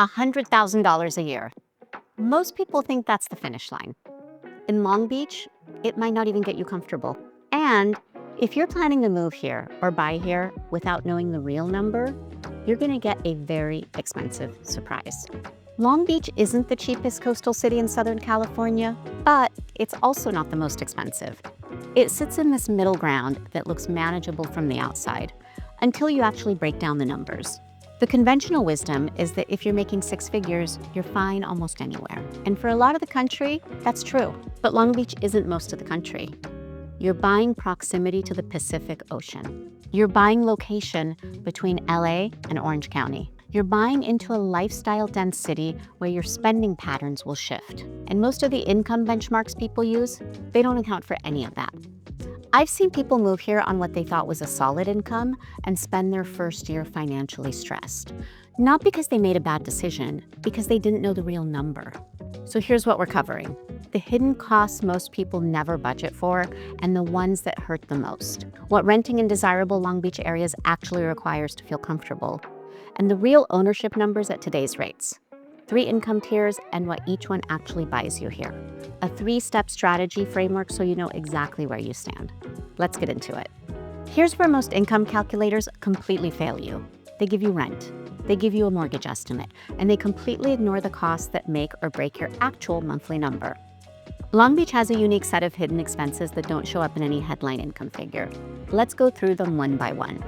$100,000 a year. Most people think that's the finish line. In Long Beach, it might not even get you comfortable. And if you're planning to move here or buy here without knowing the real number, you're going to get a very expensive surprise. Long Beach isn't the cheapest coastal city in Southern California, but it's also not the most expensive. It sits in this middle ground that looks manageable from the outside, until you actually break down the numbers. The conventional wisdom is that if you're making six figures, you're fine almost anywhere. And for a lot of the country, that's true. But Long Beach isn't most of the country. You're buying proximity to the Pacific Ocean. You're buying location between LA and Orange County. You're buying into a lifestyle-dense city where your spending patterns will shift. And most of the income benchmarks people use, they don't account for any of that. I've seen people move here on what they thought was a solid income and spend their first year financially stressed. Not because they made a bad decision, because they didn't know the real number. So here's what we're covering: the hidden costs most people never budget for, and the ones that hurt the most. What renting in desirable Long Beach areas actually requires to feel comfortable, and the real ownership numbers at today's rates. 3 income tiers and what each one actually buys you here. A 3-step strategy framework so you know exactly where you stand. Let's get into it. Here's where most income calculators completely fail you. They give you rent, they give you a mortgage estimate, and they completely ignore the costs that make or break your actual monthly number. Long Beach has a unique set of hidden expenses that don't show up in any headline income figure. Let's go through them one by one.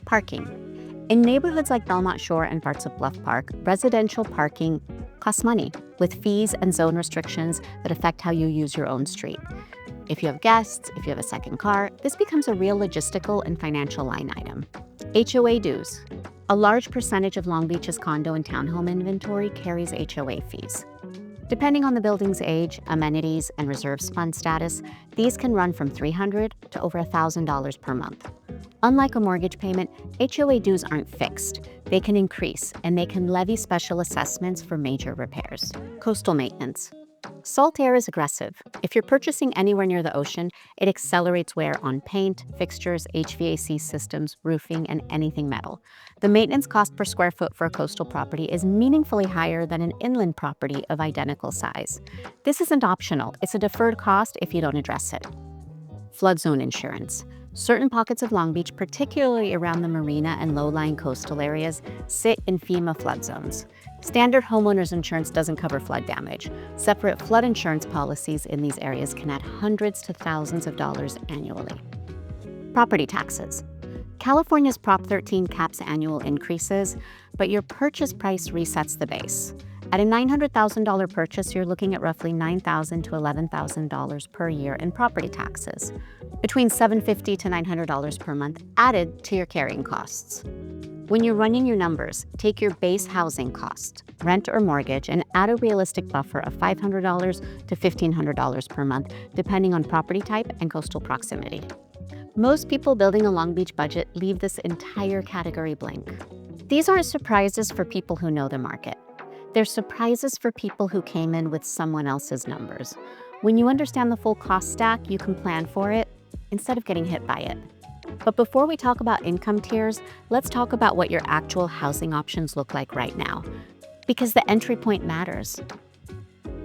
Parking. In neighborhoods like Belmont Shore and parts of Bluff Park, residential parking costs money, with fees and zone restrictions that affect how you use your own street. If you have guests, if you have a second car, this becomes a real logistical and financial line item. HOA dues. A large percentage of Long Beach's condo and townhome inventory carries HOA fees. Depending on the building's age, amenities, and reserves fund status, these can run from $300 to over $1,000 per month. Unlike a mortgage payment, HOA dues aren't fixed. They can increase, and they can levy special assessments for major repairs. Coastal maintenance. Salt air is aggressive. If you're purchasing anywhere near the ocean, it accelerates wear on paint, fixtures, HVAC systems, roofing, and anything metal. The maintenance cost per square foot for a coastal property is meaningfully higher than an inland property of identical size. This isn't optional. It's a deferred cost if you don't address it. Flood zone insurance. Certain pockets of Long Beach, particularly around the marina and low-lying coastal areas, sit in FEMA flood zones. Standard homeowners insurance doesn't cover flood damage. Separate flood insurance policies in these areas can add hundreds to thousands of dollars annually. Property taxes. California's Prop 13 caps annual increases, but your purchase price resets the base. At a $900,000 purchase, you're looking at roughly $9,000 to $11,000 per year in property taxes, between $750 to $900 per month added to your carrying costs. When you're running your numbers, take your base housing cost, rent or mortgage, and add a realistic buffer of $500 to $1,500 per month, depending on property type and coastal proximity. Most people building a Long Beach budget leave this entire category blank. These aren't surprises for people who know the market. They're surprises for people who came in with someone else's numbers. When you understand the full cost stack, you can plan for it instead of getting hit by it. But before we talk about income tiers, let's talk about what your actual housing options look like right now, because the entry point matters.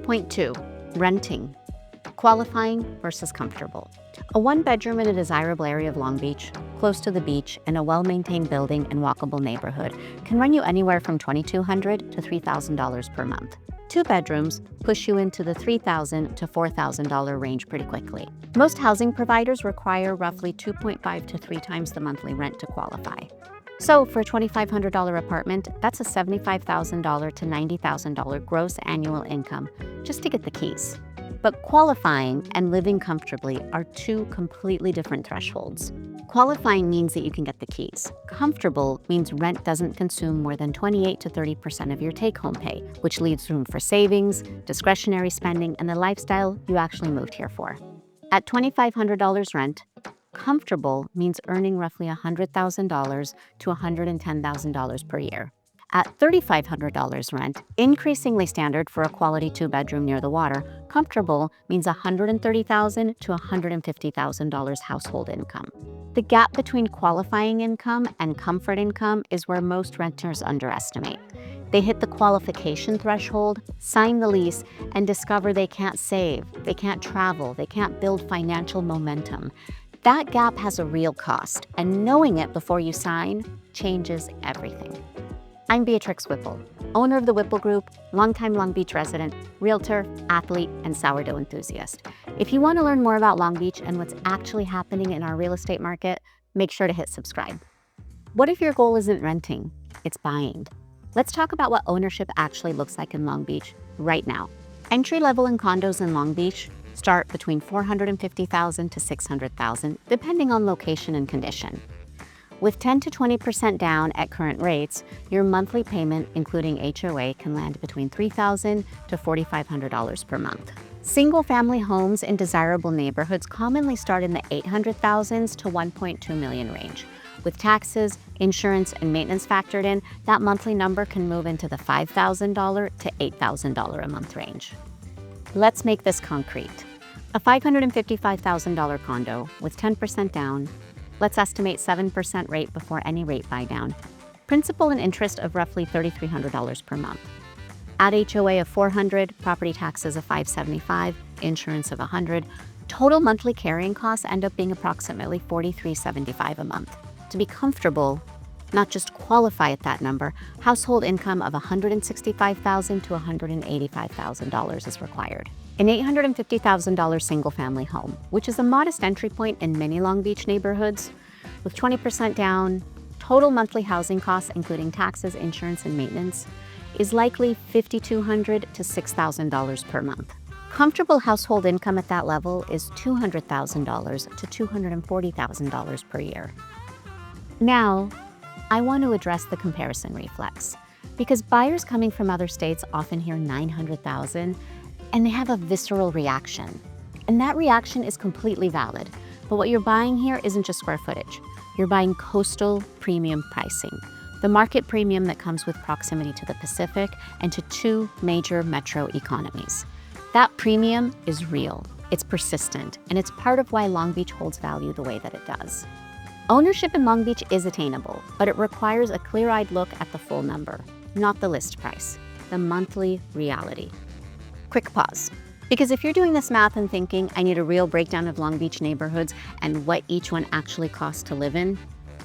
Point 2, renting. Qualifying versus comfortable. A 1-bedroom in a desirable area of Long Beach, close to the beach, in a well-maintained building and walkable neighborhood can run you anywhere from $2,200 to $3,000 per month. 2 bedrooms push you into the $3,000 to $4,000 range pretty quickly. Most housing providers require roughly 2.5 to 3 times the monthly rent to qualify. So for a $2,500 apartment, that's a $75,000 to $90,000 gross annual income just to get the keys. But qualifying and living comfortably are 2 completely different thresholds. Qualifying means that you can get the keys. Comfortable means rent doesn't consume more than 28 to 30% of your take-home pay, which leaves room for savings, discretionary spending, and the lifestyle you actually moved here for. At $2,500 rent, comfortable means earning roughly $100,000 to $110,000 per year. At $3,500 rent, increasingly standard for a quality 2-bedroom near the water, comfortable means $130,000 to $150,000 household income. The gap between qualifying income and comfort income is where most renters underestimate. They hit the qualification threshold, sign the lease, and discover they can't save, they can't travel, they can't build financial momentum. That gap has a real cost, and knowing it before you sign changes everything. I'm Beatrix Whipple, owner of the Whipple Group, longtime Long Beach resident, realtor, athlete, and sourdough enthusiast. If you want to learn more about Long Beach and what's actually happening in our real estate market, make sure to hit subscribe. What if your goal isn't renting? It's buying. Let's talk about what ownership actually looks like in Long Beach right now. Entry-level in condos in Long Beach start between $450,000 to $600,000, depending on location and condition. With 10 to 20% down at current rates, your monthly payment, including HOA, can land between $3,000 to $4,500 per month. Single-family homes in desirable neighborhoods commonly start in the $800,000s to $1.2 million range. With taxes, insurance, and maintenance factored in, that monthly number can move into the $5,000 to $8,000 a month range. Let's make this concrete. A $555,000 condo with 10% down, let's estimate 7% rate before any rate buy down. Principal and interest of roughly $3,300 per month. Add HOA of $400, property taxes of $575, insurance of $100. Total monthly carrying costs end up being approximately $43.75 a month. To be comfortable, not just qualify at that number, household income of $165,000 to $185,000 is required. An $850,000 single-family home, which is a modest entry point in many Long Beach neighborhoods, with 20% down, total monthly housing costs, including taxes, insurance, and maintenance, is likely $5,200 to $6,000 per month. Comfortable household income at that level is $200,000 to $240,000 per year. Now, I want to address the comparison reflex, because buyers coming from other states often hear $900,000 and they have a visceral reaction. And that reaction is completely valid. But what you're buying here isn't just square footage. You're buying coastal premium pricing, the market premium that comes with proximity to the Pacific and to two major metro economies. That premium is real, it's persistent, and it's part of why Long Beach holds value the way that it does. Ownership in Long Beach is attainable, but it requires a clear-eyed look at the full number, not the list price, the monthly reality. Quick pause, because if you're doing this math and thinking, I need a real breakdown of Long Beach neighborhoods and what each one actually costs to live in,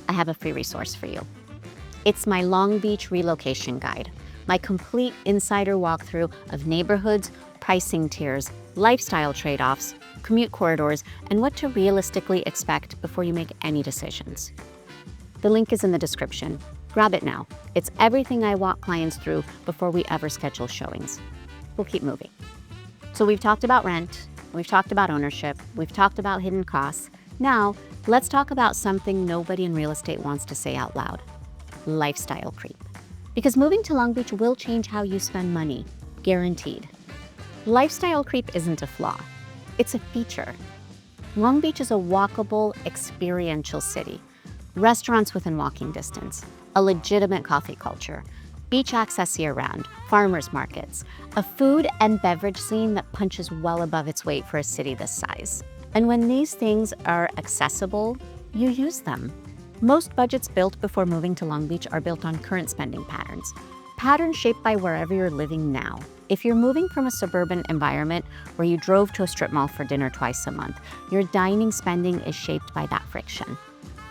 I have a free resource for you. It's my Long Beach relocation guide, my complete insider walkthrough of neighborhoods, pricing tiers, lifestyle trade-offs, commute corridors, and what to realistically expect before you make any decisions. The link is in the description. Grab it now. It's everything I walk clients through before we ever schedule showings. We'll keep moving. So we've talked about rent, we've talked about ownership, we've talked about hidden costs. Now, let's talk about something nobody in real estate wants to say out loud: lifestyle creep. Because moving to Long Beach will change how you spend money, guaranteed. Lifestyle creep isn't a flaw, it's a feature. Long Beach is a walkable, experiential city. Restaurants within walking distance, a legitimate coffee culture, beach access year-round, farmers markets, a food and beverage scene that punches well above its weight for a city this size. And when these things are accessible, you use them. Most budgets built before moving to Long Beach are built on current spending patterns shaped by wherever you're living now. If you're moving from a suburban environment where you drove to a strip mall for dinner twice a month, your dining spending is shaped by that friction.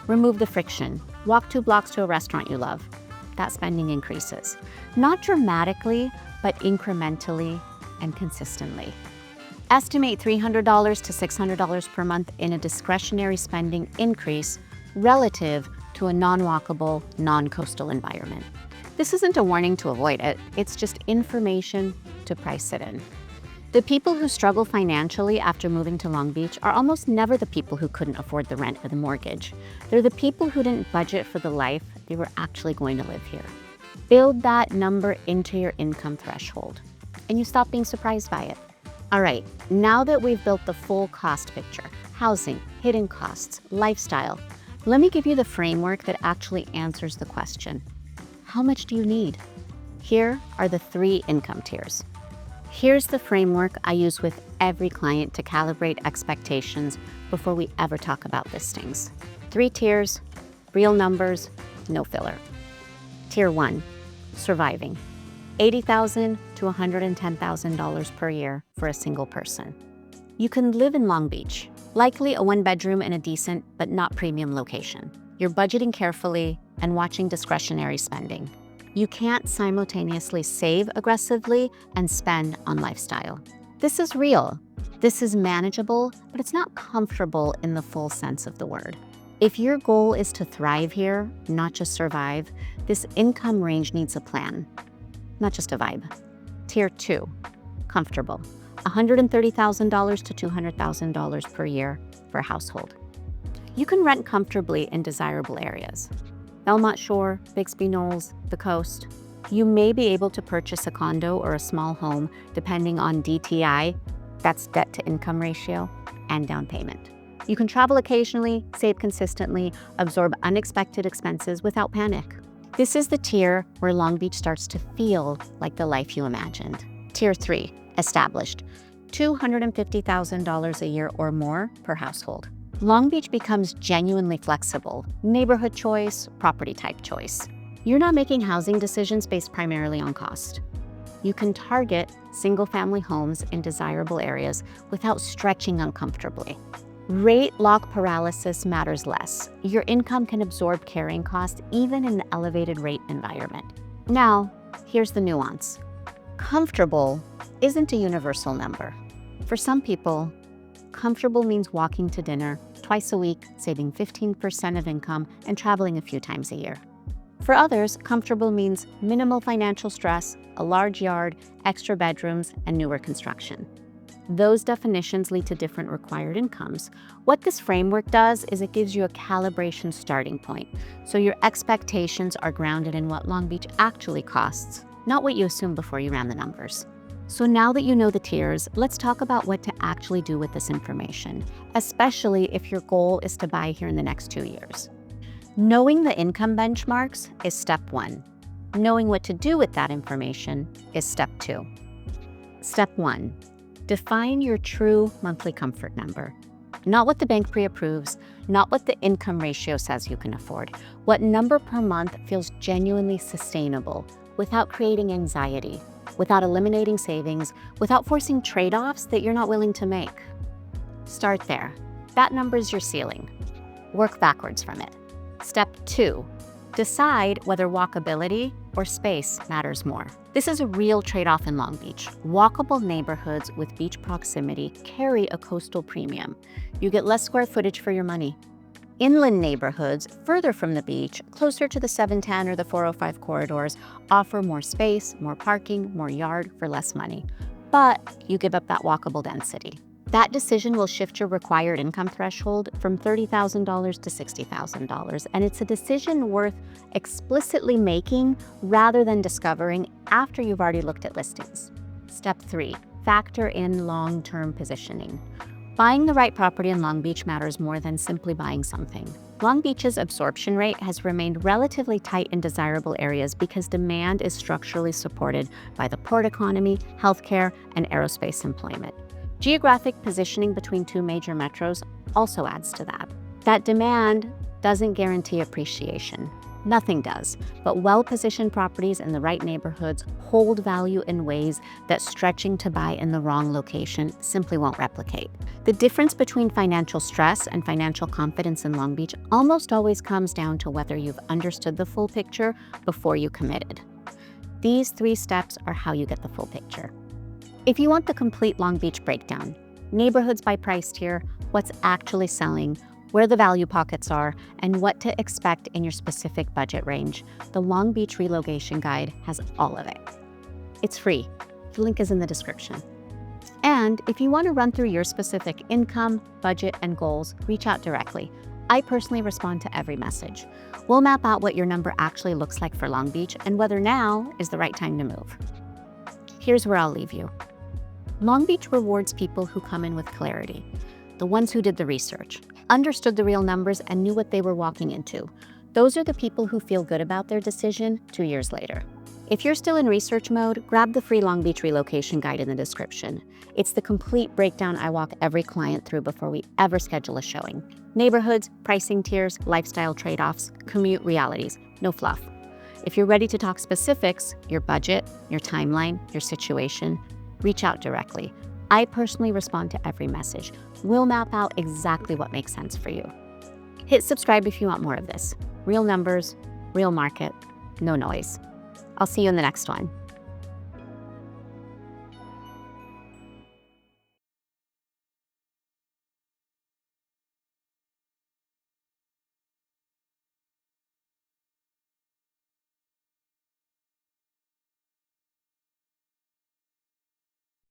Remove the friction. Walk 2 blocks to a restaurant you love. That spending increases. Not dramatically, but incrementally and consistently. Estimate $300 to $600 per month in a discretionary spending increase relative to a non-walkable, non-coastal environment. This isn't a warning to avoid it, it's just information to price it in. The people who struggle financially after moving to Long Beach are almost never the people who couldn't afford the rent or the mortgage. They're the people who didn't budget for the life they were actually going to live here. Build that number into your income threshold, and you stop being surprised by it. All right, now that we've built the full cost picture, housing, hidden costs, lifestyle, let me give you the framework that actually answers the question: how much do you need? Here are the 3 income tiers. Here's the framework I use with every client to calibrate expectations before we ever talk about listings. 3 tiers, real numbers, no filler. Tier 1, surviving. $80,000 to $110,000 per year for a single person. You can live in Long Beach, likely a one-bedroom in a decent but not premium location. You're budgeting carefully and watching discretionary spending. You can't simultaneously save aggressively and spend on lifestyle. This is real. This is manageable, but it's not comfortable in the full sense of the word. If your goal is to thrive here, not just survive, this income range needs a plan, not just a vibe. Tier 2, comfortable, $130,000 to $200,000 per year for a household. You can rent comfortably in desirable areas. Belmont Shore, Bixby Knolls, the coast. You may be able to purchase a condo or a small home depending on DTI, that's debt to income ratio, and down payment. You can travel occasionally, save consistently, absorb unexpected expenses without panic. This is the tier where Long Beach starts to feel like the life you imagined. Tier 3, established, $250,000 a year or more per household. Long Beach becomes genuinely flexible, neighborhood choice, property type choice. You're not making housing decisions based primarily on cost. You can target single-family homes in desirable areas without stretching uncomfortably. Rate lock paralysis matters less. Your income can absorb carrying costs even in an elevated rate environment. Now, here's the nuance. Comfortable isn't a universal number. For some people, comfortable means walking to dinner twice a week, saving 15% of income, and traveling a few times a year. For others, comfortable means minimal financial stress, a large yard, extra bedrooms, and newer construction. Those definitions lead to different required incomes. What this framework does is it gives you a calibration starting point, so your expectations are grounded in what Long Beach actually costs, not what you assumed before you ran the numbers. So now that you know the tiers, let's talk about what to actually do with this information, especially if your goal is to buy here in the next 2 years. Knowing the income benchmarks is step 1. Knowing what to do with that information is step 2. Step 1. Define your true monthly comfort number. Not what the bank pre-approves, not what the income ratio says you can afford. What number per month feels genuinely sustainable without creating anxiety, without eliminating savings, without forcing trade-offs that you're not willing to make. Start there. That number is your ceiling. Work backwards from it. Step 2. Decide whether walkability or space matters more. This is a real trade-off in Long Beach. Walkable neighborhoods with beach proximity carry a coastal premium. You get less square footage for your money. Inland neighborhoods further from the beach, closer to the 710 or the 405 corridors, offer more space, more parking, more yard for less money. But you give up that walkable density. That decision will shift your required income threshold from $30,000 to $60,000, and it's a decision worth explicitly making rather than discovering after you've already looked at listings. Step 3, factor in long-term positioning. Buying the right property in Long Beach matters more than simply buying something. Long Beach's absorption rate has remained relatively tight in desirable areas because demand is structurally supported by the port economy, healthcare, and aerospace employment. Geographic positioning between 2 major metros also adds to that. That demand doesn't guarantee appreciation. Nothing does, but well-positioned properties in the right neighborhoods hold value in ways that stretching to buy in the wrong location simply won't replicate. The difference between financial stress and financial confidence in Long Beach almost always comes down to whether you've understood the full picture before you committed. These 3 steps are how you get the full picture. If you want the complete Long Beach breakdown, neighborhoods by price tier, what's actually selling, where the value pockets are, and what to expect in your specific budget range, the Long Beach Relocation Guide has all of it. It's free. The link is in the description. And if you want to run through your specific income, budget, and goals, reach out directly. I personally respond to every message. We'll map out what your number actually looks like for Long Beach and whether now is the right time to move. Here's where I'll leave you. Long Beach rewards people who come in with clarity, the ones who did the research, understood the real numbers, and knew what they were walking into. Those are the people who feel good about their decision 2 years later. If you're still in research mode, grab the free Long Beach Relocation Guide in the description. It's the complete breakdown I walk every client through before we ever schedule a showing. Neighborhoods, pricing tiers, lifestyle trade-offs, commute realities, no fluff. If you're ready to talk specifics, your budget, your timeline, your situation, reach out directly. I personally respond to every message. We'll map out exactly what makes sense for you. Hit subscribe if you want more of this. Real numbers, real market, no noise. I'll see you in the next one.